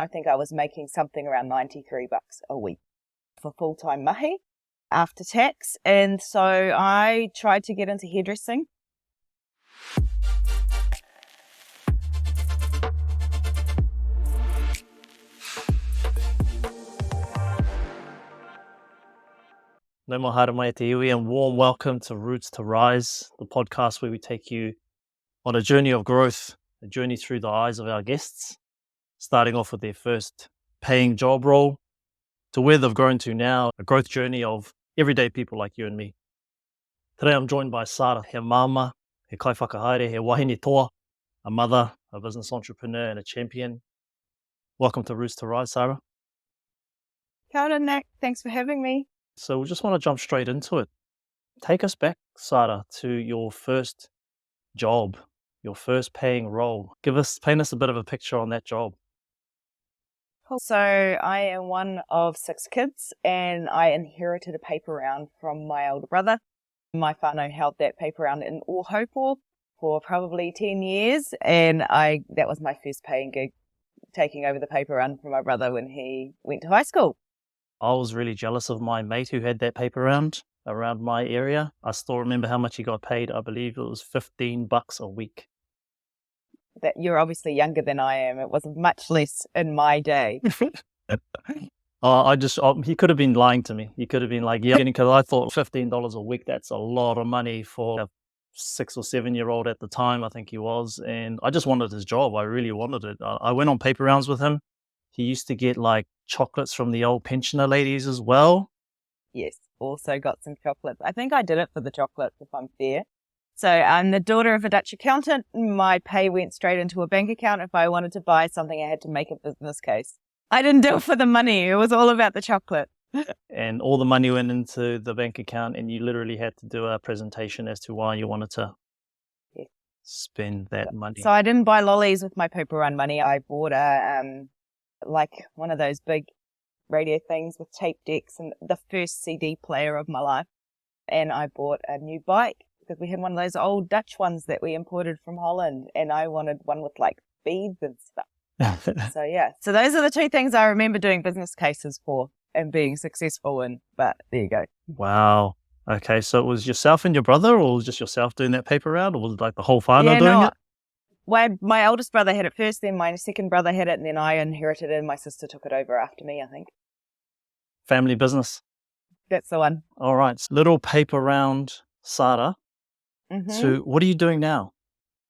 I think I was making something around $93 a week for full-time mahi after tax. And so I tried to get into hairdressing. No more haere mai te iwi, and warm welcome to Roots to Ryze, the podcast where we take you on a journey of growth, a journey through the eyes of our guests, starting off with their first paying job role to where they've grown to now, a growth journey of everyday people like you and me. Today I'm joined by Sara, he mama, he kaiwhakahaere, he wahine toa, a mother, a business entrepreneur and a champion. Welcome to Roots to Ryze, Sara. Kia ora, Nick. Thanks for having me. So we just want to jump straight into it. Take us back, Sara, to your first job, your first paying role. Paint us a bit of a picture on that job. So I am one of 6 kids and I inherited a paper round from my older brother. My whānau held that paper round in Ōhaupo for probably 10 years and that was my first paying gig, taking over the paper round from my brother when he went to high school. I was really jealous of my mate who had that paper round around my area. I still remember how much he got paid. I believe it was $15 a week. That you're obviously younger than I am. It was much less in my day. He could have been lying to me. He could have been like, yeah, because I thought $15 a week, that's a lot of money for a 6 or 7-year-old at the time, I think he was. And I just wanted his job. I really wanted it. I went on paper rounds with him. He used to get like chocolates from the old pensioner ladies as well. Yes, also got some chocolates. I think I did it for the chocolates, if I'm fair. So I'm the daughter of a Dutch accountant. My pay went straight into a bank account. If I wanted to buy something, I had to make a business case. I didn't do it for the money. It was all about the chocolate. And all the money went into the bank account and you literally had to do a presentation as to why you wanted to spend that money. So I didn't buy lollies with my paper run money. I bought like one of those big radio things with tape decks and the first CD player of my life. And I bought a new bike because we had one of those old Dutch ones that we imported from Holland and I wanted one with like beads and stuff. So those are the 2 things I remember doing business cases for and being successful in, but there you go. Wow. Okay, so it was yourself and your brother, or was just yourself doing that paper round, or was it like the whole whānau doing it? My oldest brother had it first, then my second brother had it, and then I inherited it, and my sister took it over after me, I think. Family business. That's the one. All right. Little paper round, Sara. Mm-hmm. So what are you doing now?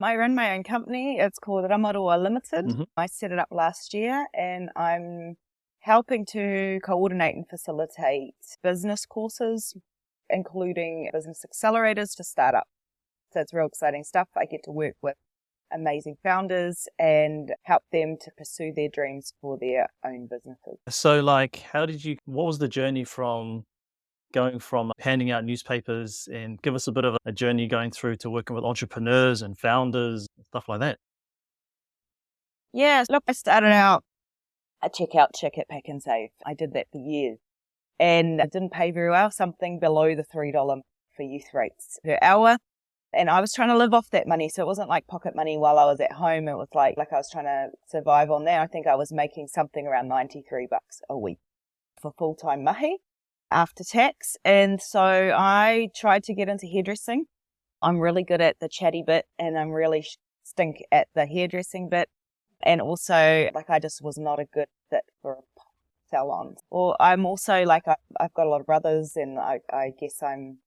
I run my own company. It's called Ramaroa Limited. Mm-hmm. I set it up last year, and I'm helping to coordinate and facilitate business courses, including business accelerators to start up. So it's real exciting stuff. I get to work with amazing founders and help them to pursue their dreams for their own businesses. So like, what was the journey from going from handing out newspapers, and give us a bit of a journey going through to working with entrepreneurs and founders and stuff like that? Yeah, look, I started out a checkout chick at Pack and Save. I did that for years and it didn't pay very well, something below the $3 for youth rates per hour. And I was trying to live off that money. So it wasn't like pocket money while I was at home. It was like I was trying to survive on that. I think I was making something around $93 a week for full-time mahi after tax. And so I tried to get into hairdressing. I'm really good at the chatty bit and I'm really stink at the hairdressing bit. And also I just was not a good fit for salons. Or I'm also I've got a lot of brothers and I guess I'm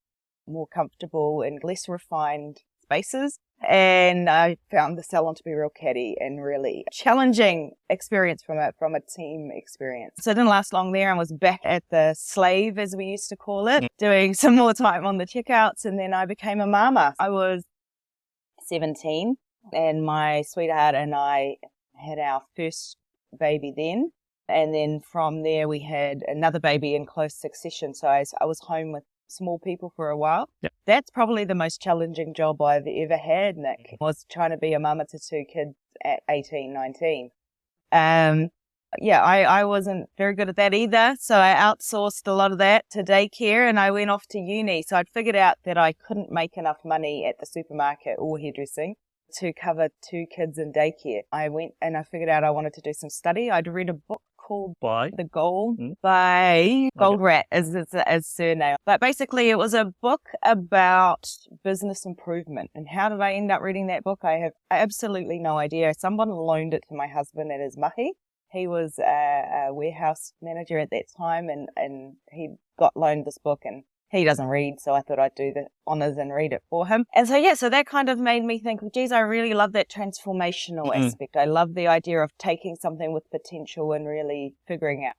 more comfortable in less refined spaces. And I found the salon to be real catty and really challenging experience from a team experience. So it didn't last long there. I was back at the slave, as we used to call it, doing some more time on the checkouts. And then I became a mama. I was 17 and my sweetheart and I had our first baby then. And then from there we had another baby in close succession. So I was home with small people for a while. Yep. That's probably the most challenging job I've ever had, Nick, was trying to be a mama to 2 kids at 18, 19. I wasn't very good at that either. So I outsourced a lot of that to daycare and I went off to uni. So I'd figured out that I couldn't make enough money at the supermarket or hairdressing. to cover 2 kids in daycare. I went and I figured out I wanted to do some study. I'd read a book called The Goal by Goldrat as surname. But basically it was a book about business improvement. And how did I end up reading that book? I have absolutely no idea. Someone loaned it to my husband at his mahi. He was a warehouse manager at that time, and he got loaned this book, and he doesn't read, so I thought I'd do the honors and read it for him. And so that kind of made me think, well, geez, I really love that transformational aspect. I love the idea of taking something with potential and really figuring out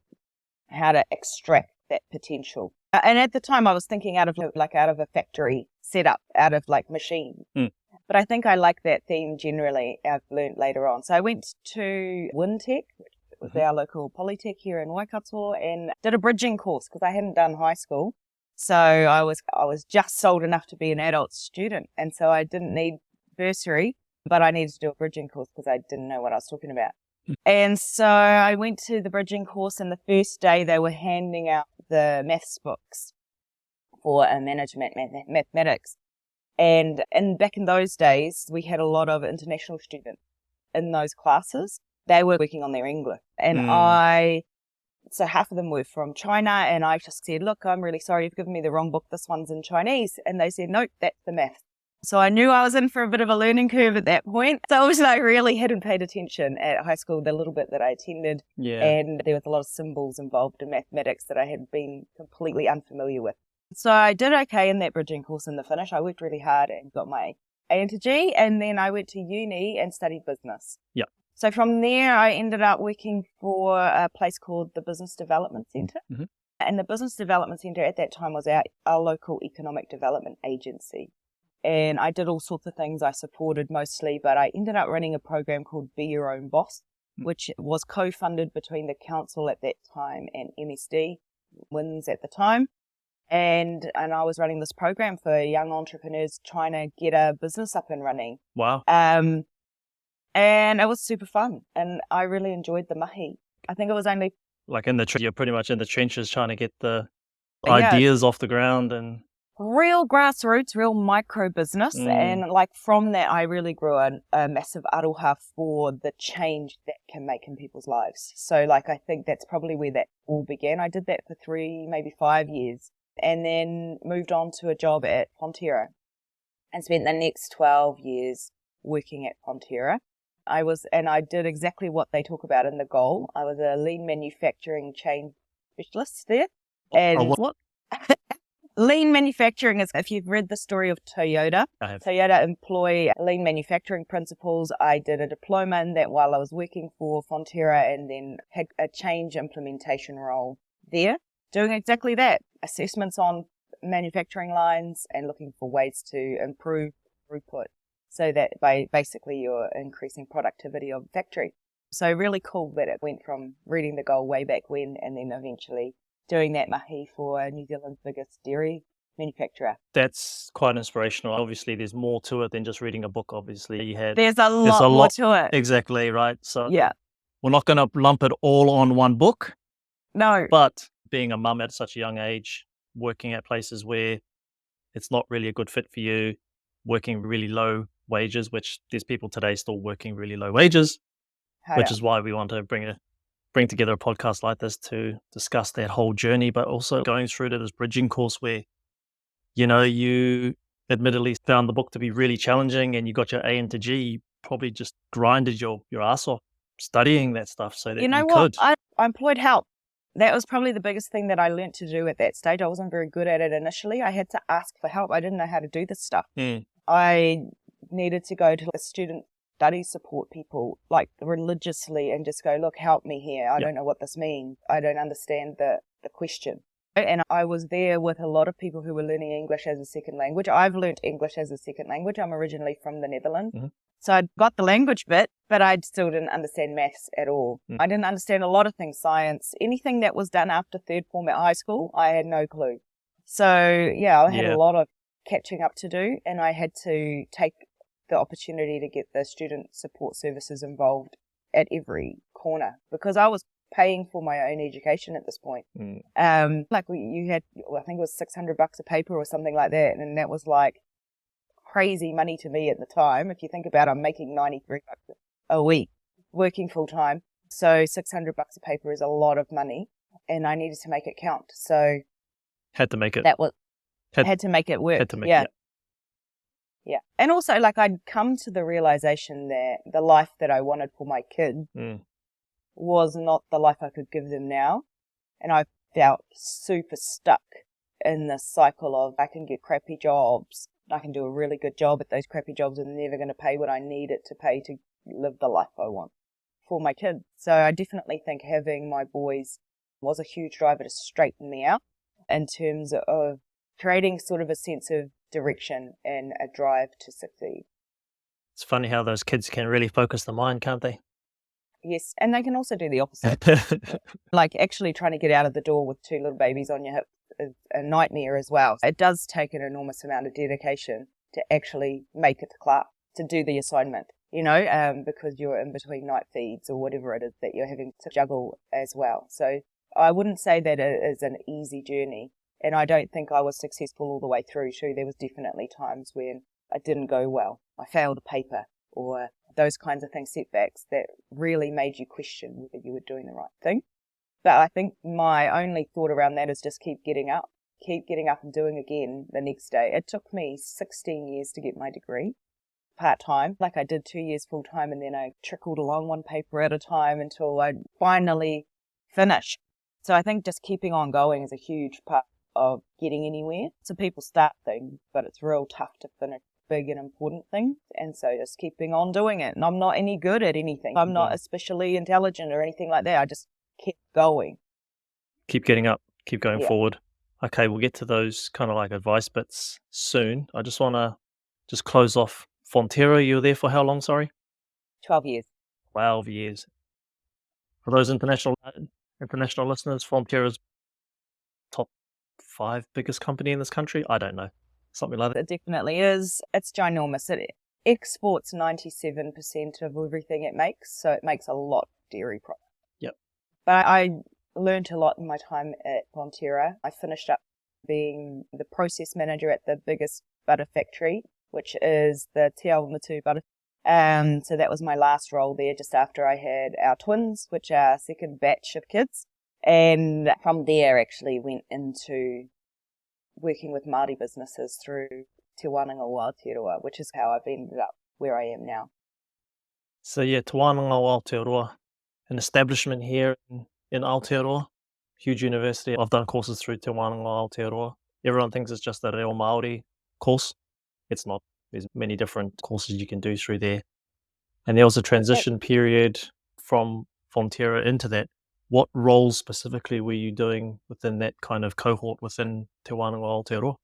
how to extract that potential. And at the time I was thinking out of a factory setup, out of like machines. But I think I like that theme generally, I've learned later on. So I went to Wintech, which was our local polytech here in Waikato, and did a bridging course because I hadn't done high school. So I was just old enough to be an adult student. And so I didn't need bursary, but I needed to do a bridging course because I didn't know what I was talking about. And so I went to the bridging course, and the first day they were handing out the maths books for management mathematics. And back in those days, we had a lot of international students in those classes. They were working on their English. And so half of them were from China, and I just said, look, I'm really sorry, you've given me the wrong book. This one's in Chinese. And they said, nope, that's the math. So I knew I was in for a bit of a learning curve at that point. So obviously I really hadn't paid attention at high school, the little bit that I attended. Yeah. And there was a lot of symbols involved in mathematics that I had been completely unfamiliar with. So I did okay in that bridging course in the finish. I worked really hard and got my A into G, and then I went to uni and studied business. Yeah. So from there, I ended up working for a place called the Business Development Centre. And the Business Development Centre at that time was our local economic development agency. And I did all sorts of things. I supported mostly, but I ended up running a program called Be Your Own Boss, which was co-funded between the council at that time and MSD, WINS at the time. And I was running this program for young entrepreneurs trying to get a business up and running. Wow. And it was super fun. And I really enjoyed the mahi. I think it was only... Like you're pretty much in the trenches trying to get the ideas off the ground and... Real grassroots, real micro business. And like from that, I really grew a massive aroha for the change that can make in people's lives. So like, I think that's probably where that all began. I did that for 3, maybe 5 years, and then moved on to a job at Fonterra and spent the next 12 years working at Fonterra. I did exactly what they talk about in the goal. I was a lean manufacturing chain specialist there. And what? Lean manufacturing is, if you've read the story of Toyota, Toyota employ lean manufacturing principles. I did a diploma in that while I was working for Fonterra, and then had a change implementation role there, doing exactly that. Assessments on manufacturing lines and looking for ways to improve throughput so that basically you're increasing productivity of the factory. So really cool that it went from reading the goal way back when and then eventually doing that mahi for New Zealand's biggest dairy manufacturer. That's quite inspirational. Obviously, there's more to it than just reading a book. Obviously, there's a lot more to it. Exactly, right? So yeah, we're not going to lump it all on one book. No. But being a mum at such a young age, working at places where it's not really a good fit for you, working really low wages, which there's people today still working really low wages, which is why we want to bring together a podcast like this to discuss that whole journey, but also going through to this bridging course where, you admittedly found the book to be really challenging and you got your A into G, you probably just grinded your ass off studying that stuff so that you could. I employed help. That was probably the biggest thing that I learned to do at that stage. I wasn't very good at it initially. I had to ask for help. I didn't know how to do this stuff. I needed to go to student study support people like religiously and just go, look, help me here. I don't know what this means. I don't understand the question. And I was there with a lot of people who were learning English as a second language. I've learned English as a second language. I'm originally from the Netherlands. So I got the language bit, but I still didn't understand maths at all. I didn't understand a lot of things, science. Anything that was done after third form at high school, I had no clue. So I had a lot of catching up to do, and I had to take the opportunity to get the student support services involved at every corner because I was paying for my own education at this point. Like you had, I think it was $600 a paper or something like that. And that was like crazy money to me at the time. If you think about it, I'm making $93 a week working full time. So $600 a paper is a lot of money, and I needed to make it count. So Had to make it. Had to make it work. Had to make yeah. it. Yeah. And also, like, I'd come to the realization that the life that I wanted for my kids was not the life I could give them now. And I felt super stuck in this cycle of I can get crappy jobs. I can do a really good job at those crappy jobs and they're never going to pay what I need it to pay to live the life I want for my kids. So I definitely think having my boys was a huge driver to straighten me out in terms of creating sort of a sense of direction and a drive to succeed. It's funny how those kids can really focus the mind, can't they? Yes, and they can also do the opposite. Like actually trying to get out of the door with 2 little babies on your hip is a nightmare as well. It does take an enormous amount of dedication to actually make it to class, to do the assignment, because you're in between night feeds or whatever it is that you're having to juggle as well. So I wouldn't say that it is an easy journey. And I don't think I was successful all the way through. Sure, there was definitely times when I didn't go well. I failed a paper or those kinds of things, setbacks that really made you question whether you were doing the right thing. But I think my only thought around that is just keep getting up and doing again the next day. It took me 16 years to get my degree, part-time. Like I did 2 years full-time and then I trickled along 1 paper at a time until I finally finished. So I think just keeping on going is a huge part of getting anywhere. So people start things, but it's real tough to finish big and important things. And so just keeping on doing it. And I'm not any good at anything. I'm not especially intelligent or anything like that. I just kept going. Keep getting up, keep going forward. Okay, we'll get to those kind of like advice bits soon. I just want to close off Fonterra. You were there for how long, sorry? 12 years. 12 years. For those international listeners, Fonterra's top 5 biggest company in this country? I don't know. Something like that. It definitely is. It's ginormous. It exports 97% of everything it makes, so it makes a lot of dairy products. Yep. But I learned a lot in my time at Fonterra. I finished up being the process manager at the biggest butter factory, which is the Te Awamutu butter. So that was my last role there just after I had our twins, which are our second batch of kids. And from there actually went into working with Māori businesses through Te Wānanga o Aotearoa, which is how I've ended up where I am now. So yeah, Te Wānanga o Aotearoa, an establishment here in Aotearoa, huge university. I've done courses through Te Wānanga o Aotearoa. Everyone thinks it's just a Reo Māori course. It's not. There's many different courses you can do through there. And there was a transition period from Fonterra into that. What roles specifically were you doing within that kind of cohort within Te Wānanga o Aotearoa?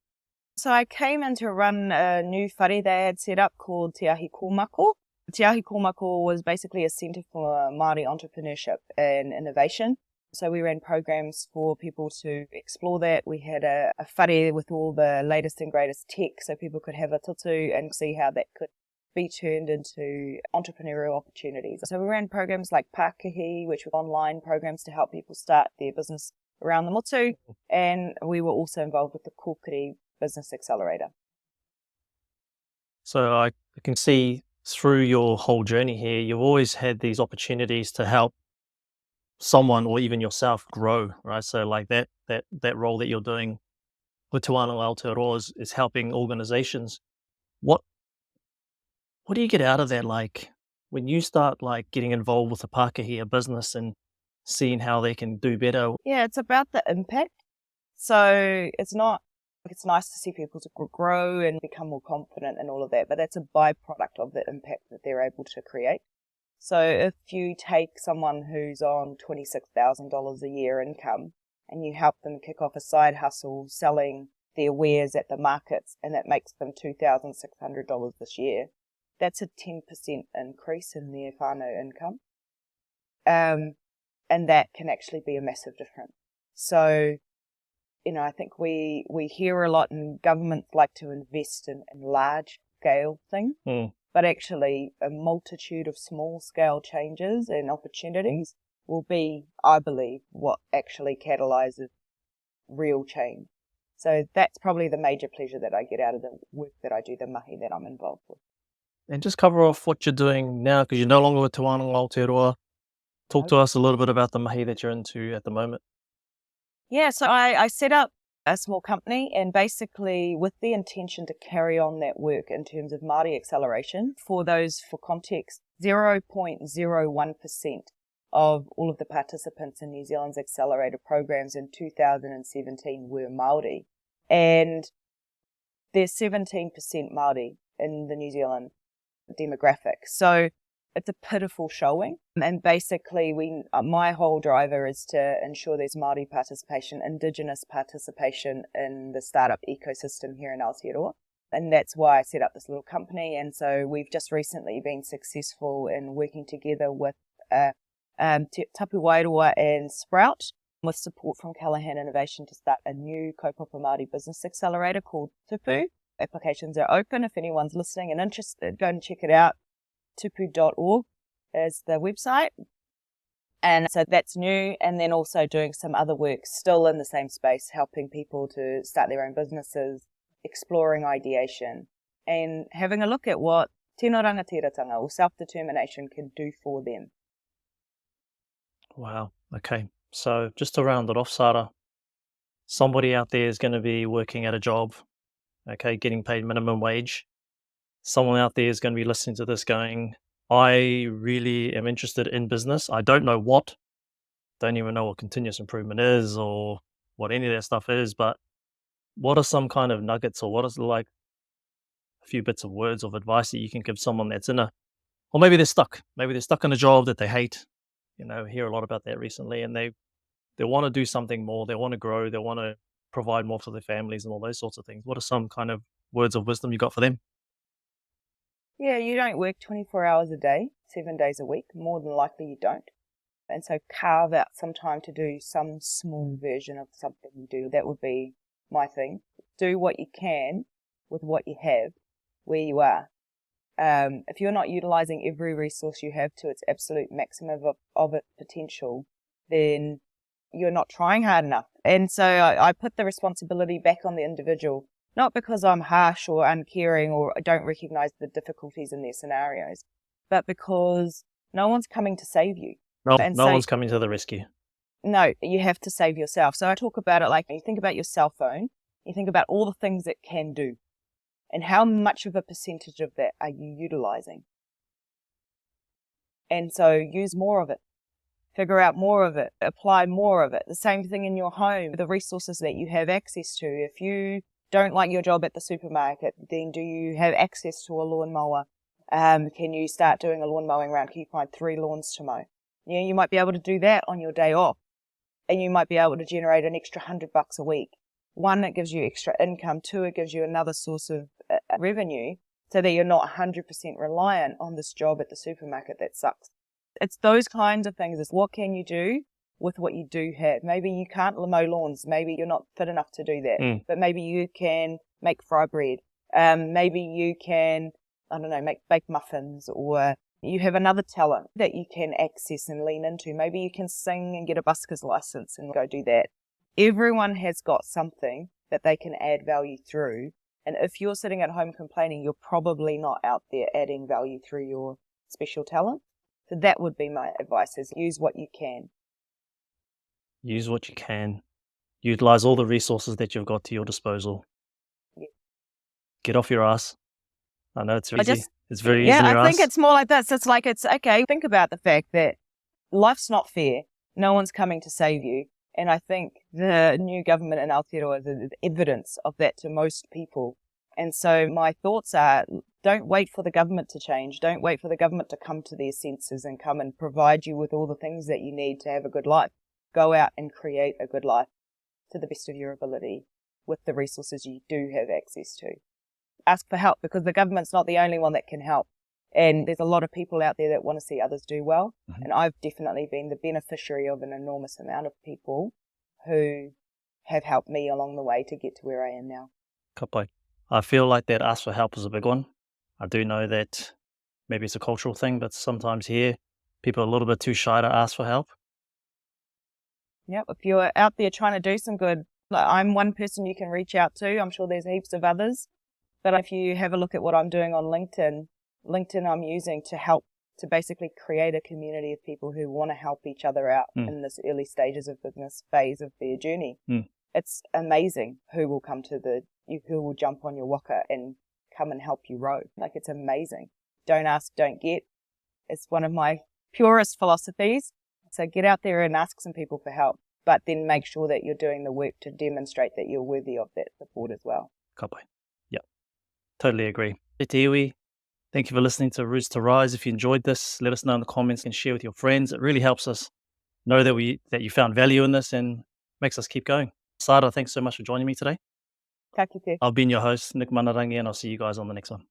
So I came in to run a new whare they had set up called Te Ahi Kōmako. Te Ahi Kōmako was basically a centre for Māori entrepreneurship and innovation. So we ran programs for people to explore that. We had a whare with all the latest and greatest tech so people could have a tutu and see how that could be turned into entrepreneurial opportunities. So we ran programs like Pākahi, which were online programs to help people start their business around the motu, and we were also involved with the Kōkiri Business Accelerator. So I can see through your whole journey here, you've always had these opportunities to help someone or even yourself grow, right? So like that role that you're doing with Te Wānanga o Aotearoa is helping organizations. What do you get out of that? Like when you start like getting involved with a Pākahi, a business, and seeing how they can do better? Yeah, it's about the impact. So it's nice to see people to grow and become more confident and all of that, but that's a byproduct of the impact that they're able to create. So if you take someone who's on $26,000 a year income and you help them kick off a side hustle selling their wares at the markets and that makes them $2,600 this year, that's a 10% increase in their whānau income. And that can actually be a massive difference. So, I think we hear a lot and governments like to invest in large scale things, but actually a multitude of small scale changes and opportunities will be, I believe, what actually catalyzes real change. So that's probably the major pleasure that I get out of the work that I do, the mahi that I'm involved with. And just cover off what you're doing now, because you're no longer with Te Wānanga Aotearoa. Talk to us a little bit about the mahi that you're into at the moment. Yeah, so I set up a small company, and basically with the intention to carry on that work in terms of Māori acceleration. For context, 0.01% of all of the participants in New Zealand's accelerator programs in 2017 were Māori, and there's 17% Māori in the New Zealand demographic. So it's a pitiful showing. And basically, my whole driver is to ensure there's Māori participation, Indigenous participation in the startup ecosystem here in Aotearoa. And that's why I set up this little company. And so we've just recently been successful in working together with Tapu Wairoa and Sprout, with support from Callaghan Innovation, to start a new kaupapa Māori business accelerator called Tupu. Applications are open. If anyone's listening and interested, go and check it out. tupu.org is the website. And so that's new. And then also doing some other work still in the same space, helping people to start their own businesses, exploring ideation, and having a look at what tino rangatiratanga or self-determination can do for them. Wow. Okay. So just to round it off, Sara, somebody out there is going to be working at a job, okay, getting paid minimum wage. Someone out there is going to be listening to this going, I really am interested in business. I don't know what, don't even know what continuous improvement is or what any of that stuff is, but what are some kind of nuggets, or what is like a few bits of words of advice that you can give someone that's or maybe they're stuck. Maybe they're stuck in a job that they hate. I hear a lot about that recently, and they want to do something more. They want to grow. They want to provide more for their families and all those sorts of things. What are some kind of words of wisdom you got for them? Yeah, you don't work 24 hours a day, 7 days a week. More than likely you don't. And so carve out some time to do some small version of something you do. That would be my thing. Do what you can with what you have where you are. If you're not utilising every resource you have to its absolute maximum of its potential, then you're not trying hard enough. And so I put the responsibility back on the individual, not because I'm harsh or uncaring or don't recognise the difficulties in their scenarios, but because no one's coming to save you. No one's coming to the rescue. No, you have to save yourself. So I talk about it like, you think about your cell phone, you think about all the things it can do, and how much of a percentage of that are you utilising? And so use more of it. Figure out more of it. Apply more of it. The same thing in your home, the resources that you have access to. If you don't like your job at the supermarket, then do you have access to a lawnmower? Can you start doing a lawn mowing round? Can you find 3 lawns to mow? You might be able to do that on your day off, and you might be able to generate an extra $100 a week. 1, it gives you extra income. 2, it gives you another source of revenue, so that you're not 100% reliant on this job at the supermarket that sucks. It's those kinds of things. It's what can you do with what you do have. Maybe you can't mow lawns. Maybe you're not fit enough to do that. But maybe you can make fry bread. Maybe you can, bake muffins, or you have another talent that you can access and lean into. Maybe you can sing and get a busker's license and go do that. Everyone has got something that they can add value through. And if you're sitting at home complaining, you're probably not out there adding value through your special talent. So that would be my advice, is use what you can. Use what you can. Utilize all the resources that you've got to your disposal. Yeah. Get off your ass. I know it's easy. It's very easy. Yeah, I think it's more like this. It's like, it's okay. Think about the fact that life's not fair. No one's coming to save you. And I think the new government in Aotearoa is evidence of that to most people. And so my thoughts are, don't wait for the government to change. Don't wait for the government to come to their senses and come and provide you with all the things that you need to have a good life. Go out and create a good life to the best of your ability with the resources you do have access to. Ask for help, because the government's not the only one that can help. And there's a lot of people out there that want to see others do well. Mm-hmm. And I've definitely been the beneficiary of an enormous amount of people who have helped me along the way to get to where I am now. Kapai. I feel like that ask for help is a big one. I do know that maybe it's a cultural thing, but sometimes here people are a little bit too shy to ask for help. Yep. If you're out there trying to do some good, Like, I'm one person you can reach out to. I'm sure there's heaps of others. But if you have a look at what I'm doing on LinkedIn I'm using to help to basically create a community of people who want to help each other out in this early stages of business phase of their journey. It's amazing who will who will jump on your waka and come and help you row. Like, it's amazing. Don't ask, don't get. It's one of my purest philosophies. So get out there and ask some people for help, but then make sure that you're doing the work to demonstrate that you're worthy of that support as well. Kapai. Yeah, totally agree. Te iwi. Thank you for listening to Roots to Rise. If you enjoyed this, let us know in the comments and share with your friends. It really helps us know that you found value in this and makes us keep going. Sara, thanks so much for joining me today. Ka kite. I've been your host, Nick Manarangi, and I'll see you guys on the next one.